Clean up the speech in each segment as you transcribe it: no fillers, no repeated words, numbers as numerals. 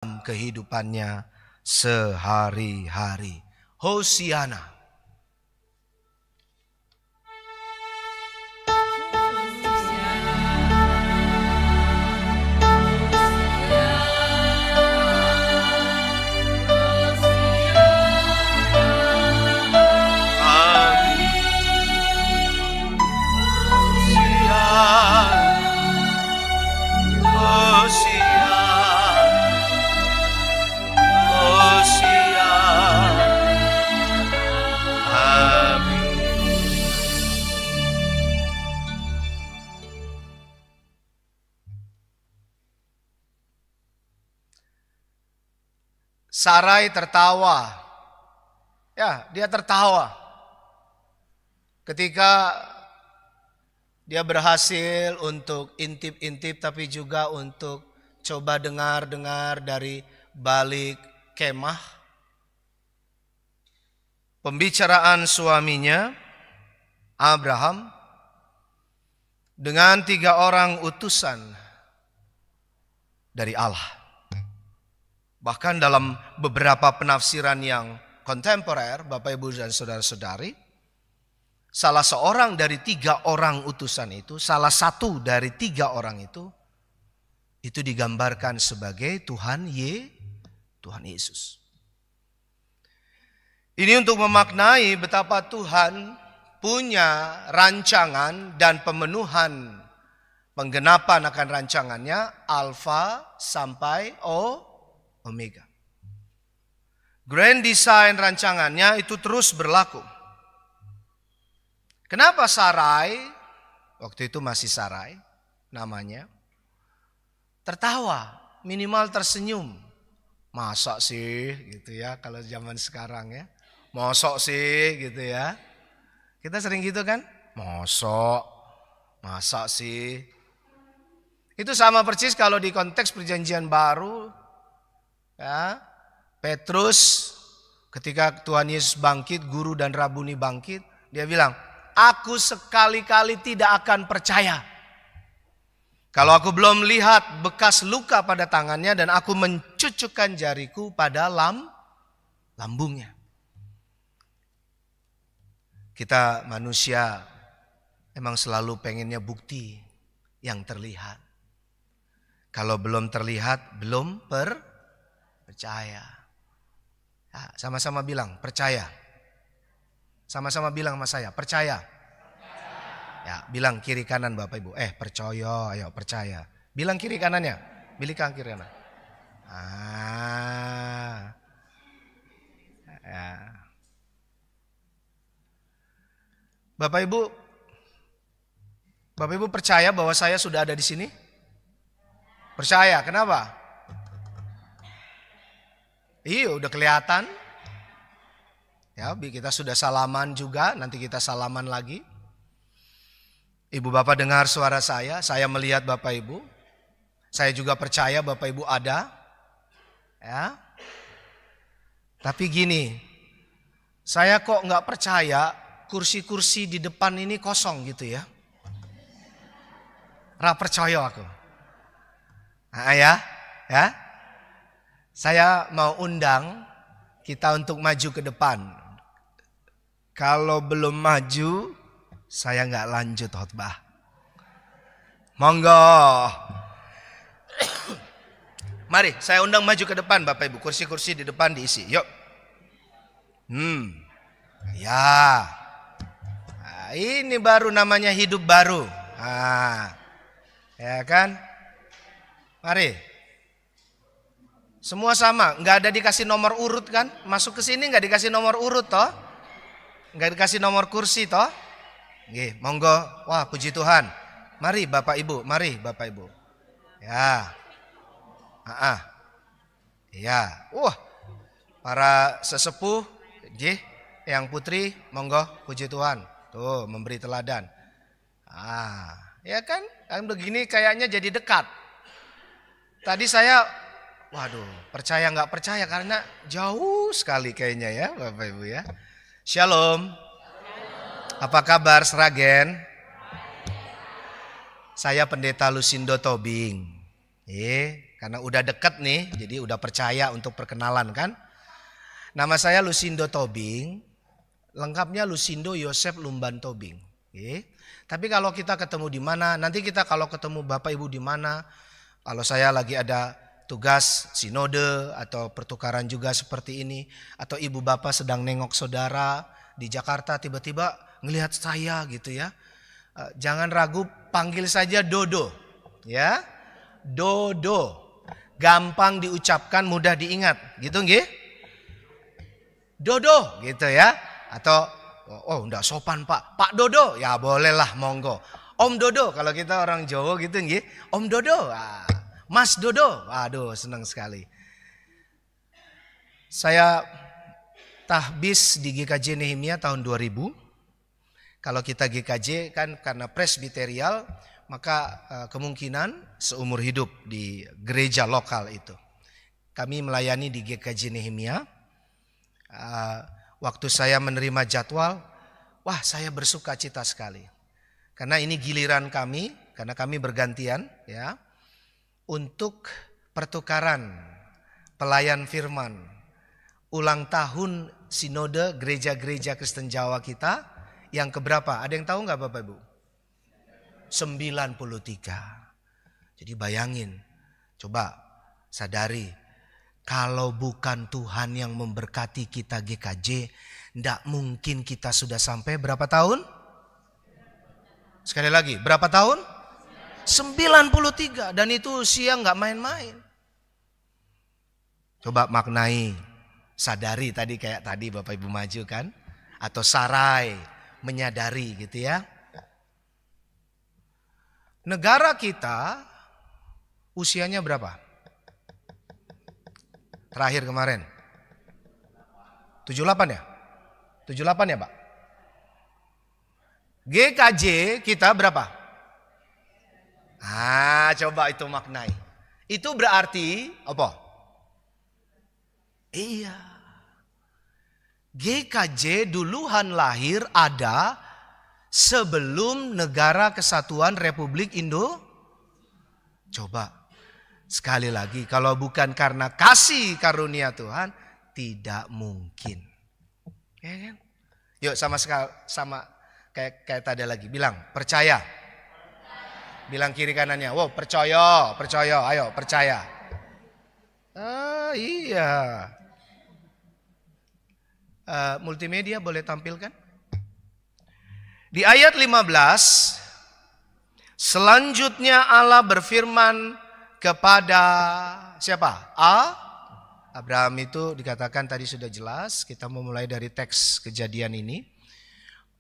kehidupannya sehari-hari. Hosiana. Sarai tertawa. Ya, dia tertawa ketika dia berhasil untuk intip-intip, tapi juga untuk coba dengar-dengar dari balik kemah pembicaraan suaminya Abraham dengan 3 orang utusan dari Allah. Bahkan dalam beberapa penafsiran yang kontemporer, Bapak Ibu dan saudara-saudari, salah seorang dari 3 orang utusan itu, salah satu dari 3 orang itu digambarkan sebagai Tuhan Yesus. Ini untuk memaknai betapa Tuhan punya rancangan dan pemenuhan penggenapan akan rancangannya Alfa sampai Omega. Grand design rancangannya itu terus berlaku. Kenapa Sarai, waktu itu masih Sarai namanya, tertawa, minimal tersenyum. Masa sih gitu ya, kalau zaman sekarang ya. Mosok sih gitu ya. Kita sering gitu kan? Masa sih. Itu sama persis kalau di konteks perjanjian baru. Ya, Petrus ketika Tuhan Yesus bangkit, guru dan rabuni bangkit, dia bilang, aku sekali-kali tidak akan percaya kalau aku belum lihat bekas luka pada tangannya dan aku mencucukkan jariku pada lambungnya. Kita manusia emang selalu pengennya bukti yang terlihat. Kalau belum terlihat, belum percaya. Ya, sama-sama bilang percaya. Sama-sama bilang sama saya, percaya. Ya, bilang kiri kanan Bapak Ibu. Percaya, ayo percaya. Bilang kiri kanannya. Bilang kiri kanan. Ya. Bapak Ibu percaya bahwa saya sudah ada di sini? Percaya, kenapa? Iya, udah kelihatan. Ya, kita sudah salaman juga, nanti kita salaman lagi. Ibu Bapak dengar suara saya melihat Bapak Ibu. Saya juga percaya Bapak Ibu ada. Ya. Tapi gini, saya kok nggak percaya kursi-kursi di depan ini kosong gitu ya. Nggak percaya aku. Nah, ya. Saya mau undang kita untuk maju ke depan. Kalau belum maju, saya nggak lanjut khotbah. Monggo. Mari, saya undang maju ke depan Bapak Ibu. Kursi-kursi di depan diisi. Yuk. Ya. Nah, ini baru namanya hidup baru. Nah, ya kan? Mari. Semua sama, nggak ada dikasih nomor urut kan? Masuk ke sini nggak dikasih nomor urut toh? Nggak dikasih nomor kursi toh? Nggih, monggo. Wah, puji Tuhan. Mari Bapak Ibu, mari Bapak Ibu. Ya. Ya. Wah. Para sesepuh, nggih, yang putri, monggo, puji Tuhan. Tuh, memberi teladan. Ya kan? Kan begini kayaknya jadi dekat. Tadi saya percaya nggak percaya karena jauh sekali kayaknya ya Bapak Ibu ya. Shalom. Apa kabar Sragen? Saya Pendeta Lusindo Tobing. karena udah deket nih, jadi udah percaya untuk perkenalan kan. Nama saya Lusindo Tobing, lengkapnya Lusindo Yosef Lumban Tobing. Oke. Tapi kalau kita ketemu di mana, nanti kita kalau ketemu Bapak Ibu di mana, kalau saya lagi ada tugas sinode atau pertukaran juga seperti ini, atau ibu bapak sedang nengok saudara di Jakarta tiba-tiba ngelihat saya gitu ya, jangan ragu, panggil saja Dodo ya. Dodo, gampang diucapkan, mudah diingat gitu nggih. Dodo gitu ya. Atau oh enggak sopan Pak Dodo, ya bolehlah monggo. Om Dodo kalau kita orang Jawa gitu nggih, Om Dodo. Mas Dodo, aduh senang sekali. Saya tahbis di GKJ Nehemia tahun 2000. Kalau kita GKJ kan karena presbiterial, maka kemungkinan seumur hidup di gereja lokal itu. Kami melayani di GKJ Nehemia. Waktu saya menerima jadwal, wah saya bersuka cita sekali. Karena ini giliran kami, karena kami bergantian ya. Untuk pertukaran pelayan firman ulang tahun sinode gereja-gereja Kristen Jawa kita yang keberapa? Ada yang tahu nggak Bapak Ibu? 93. Jadi bayangin, coba sadari, kalau bukan Tuhan yang memberkati kita GKJ, ndak mungkin kita sudah sampai berapa tahun? Sekali lagi, berapa tahun? 93, dan itu usia nggak main-main. Coba maknai, sadari tadi kayak tadi Bapak Ibu maju kan, atau sarai, menyadari gitu ya. Negara kita usianya berapa? Terakhir kemarin 78 ya? 78 ya Pak? GKJ kita berapa? Coba itu maknai. Itu berarti apa? Iya. GKJ duluan lahir ada sebelum Negara Kesatuan Republik Indo. Coba sekali lagi, kalau bukan karena kasih karunia Tuhan, tidak mungkin. Ya kan? Yuk sama kayak tadi lagi bilang percaya. Bilang kiri kanannya, wow percaya, ayo percaya. Iya. Multimedia boleh tampilkan? Di ayat 15, selanjutnya Allah berfirman kepada siapa? Abraham itu dikatakan tadi sudah jelas, kita memulai dari teks Kejadian ini.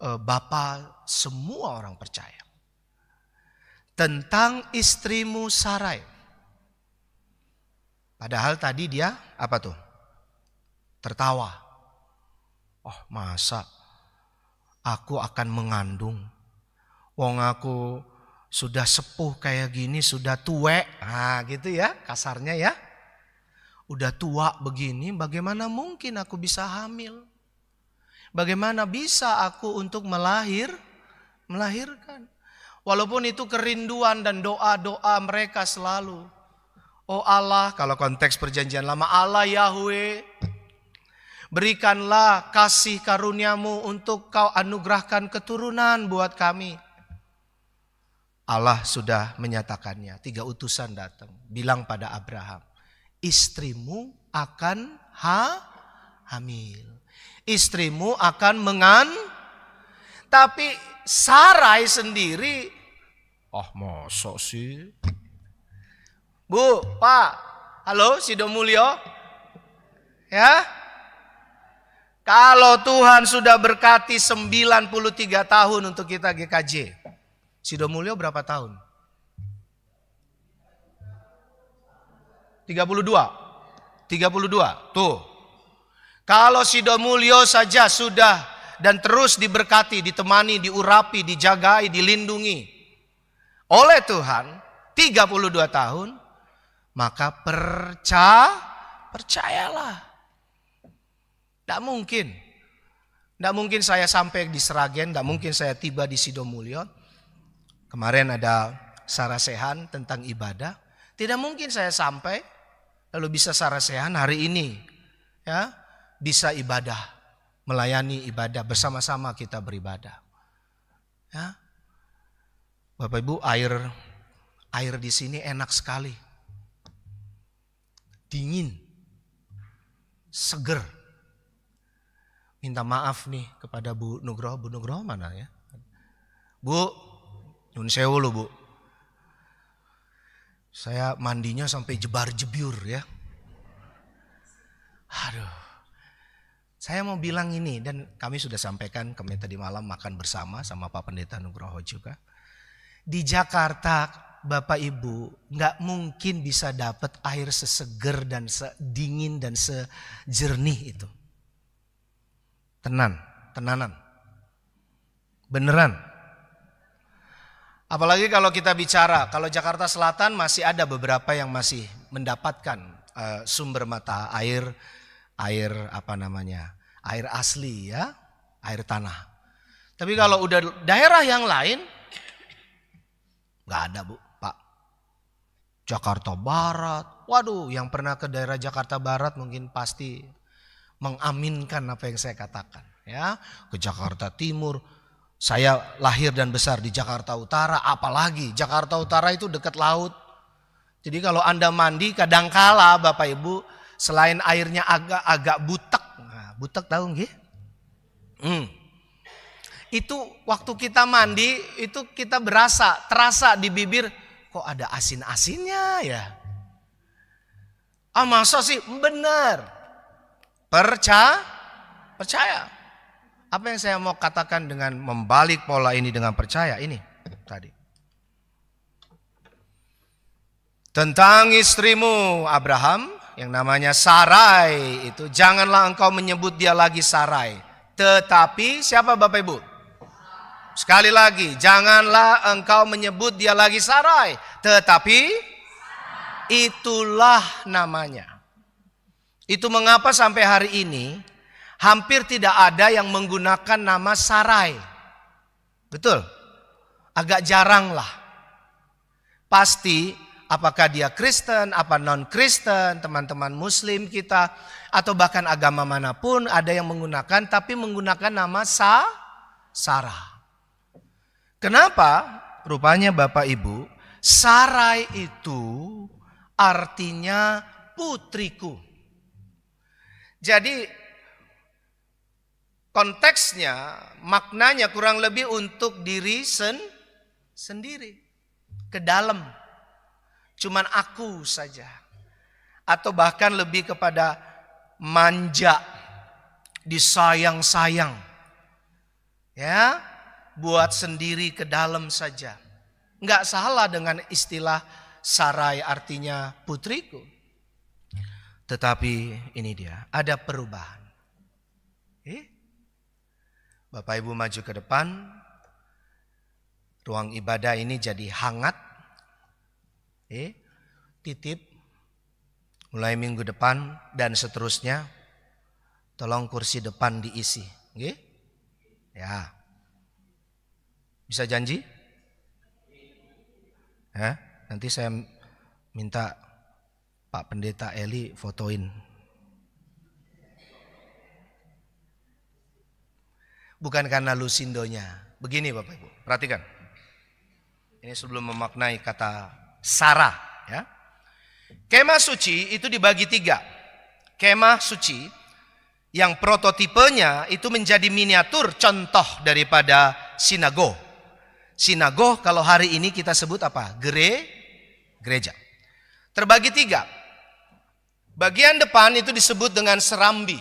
Bapa semua orang percaya. Tentang istrimu Sarai. Padahal tadi dia apa tuh? Tertawa. Oh masa aku akan mengandung? Wong aku sudah sepuh kayak gini, sudah tuwek. Gitu ya kasarnya ya. Udah tua begini, bagaimana mungkin aku bisa hamil? Bagaimana bisa aku untuk melahirkan? Walaupun itu kerinduan dan doa-doa mereka selalu. Oh Allah, kalau konteks perjanjian lama, Allah Yahweh, berikanlah kasih karuniamu untuk kau anugerahkan keturunan buat kami. Allah sudah menyatakannya, 3 utusan datang. Bilang pada Abraham, istrimu akan hamil. Istrimu akan tapi Sarai sendiri, masa sih? Bu, Pak, halo Sido Mulyo. Ya. Kalau Tuhan sudah berkati 93 tahun untuk kita GKJ. Sido Mulyo berapa tahun? 32. Tuh. Kalau Sido Mulyo saja sudah dan terus diberkati, ditemani, diurapi, dijagai, dilindungi oleh Tuhan 32 tahun, maka percayalah. Tidak mungkin saya sampai di Sragen, tidak mungkin saya tiba di Sido Mulyo. Kemarin ada sarasehan tentang ibadah, Tidak mungkin saya sampai lalu bisa sarasehan hari ini, ya, bisa ibadah, melayani ibadah bersama-sama kita beribadah. Ya. Bapak Ibu, air di sini enak sekali. Dingin. Seger. Minta maaf nih kepada Bu Nugroho. Bu Nugroho mana ya? Bu, nyun sewu loh Bu. Saya mandinya sampai jebar-jebyur ya. Aduh. Saya mau bilang ini, dan kami sudah sampaikan, kami tadi malam makan bersama sama Pak Pendeta Nugroho juga. Di Jakarta, Bapak Ibu, nggak mungkin bisa dapat air seseger dan sedingin dan sejernih itu. Tenanan. Beneran. Apalagi kalau kita bicara, kalau Jakarta Selatan masih ada beberapa yang masih mendapatkan sumber mata air air asli ya, air tanah. Tapi kalau udah daerah yang lain, nggak ada Bu, Pak. Jakarta Barat, waduh, yang pernah ke daerah Jakarta Barat mungkin pasti mengaminkan apa yang saya katakan ya. Ke Jakarta Timur. Saya lahir dan besar di Jakarta Utara, apalagi Jakarta Utara itu dekat laut. Jadi kalau Anda mandi kadangkala Bapak Ibu, selain airnya agak butek. Nah, butek tahu nggih? Itu waktu kita mandi itu kita terasa di bibir kok ada asin-asinnya ya. Masa sih? Benar. Percaya. Apa yang saya mau katakan dengan membalik pola ini dengan percaya ini tadi. Tentang istrimu Abraham yang namanya Sarai itu, janganlah engkau menyebut dia lagi Sarai. Tetapi siapa Bapak Ibu? Sekali lagi, janganlah engkau menyebut dia lagi Sarai. Tetapi itulah namanya. Itu mengapa sampai hari ini hampir tidak ada yang menggunakan nama Sarai. Betul? Agak jarang lah. Pasti apakah dia Kristen, apa non-Kristen, teman-teman Muslim kita, atau bahkan agama manapun ada yang menggunakan, tapi menggunakan nama Sarah. Kenapa? Rupanya Bapak Ibu, Sarai itu artinya putriku. Jadi konteksnya, maknanya kurang lebih untuk diri sendiri. Ke dalam. Cuman aku saja. Atau bahkan lebih kepada manja. Disayang-sayang. Ya, buat sendiri ke dalam saja. Enggak salah dengan istilah Sarai artinya putriku. Tetapi ini dia, ada perubahan. Bapak Ibu maju ke depan. Ruang ibadah ini jadi hangat. Titip. Mulai minggu depan dan seterusnya. Tolong kursi depan diisi. Ya. Bisa janji? Ya, nanti saya minta Pak Pendeta Eli fotoin. Bukan karena lusindonya. Begini Bapak Ibu, perhatikan. Ini sebelum memaknai kata Sarah. Ya. Kemah suci itu dibagi 3. Kemah suci yang prototipenya itu menjadi miniatur contoh daripada sinagog. Sinagog kalau hari ini kita sebut apa? Gereja. Terbagi 3. Bagian depan itu disebut dengan serambi.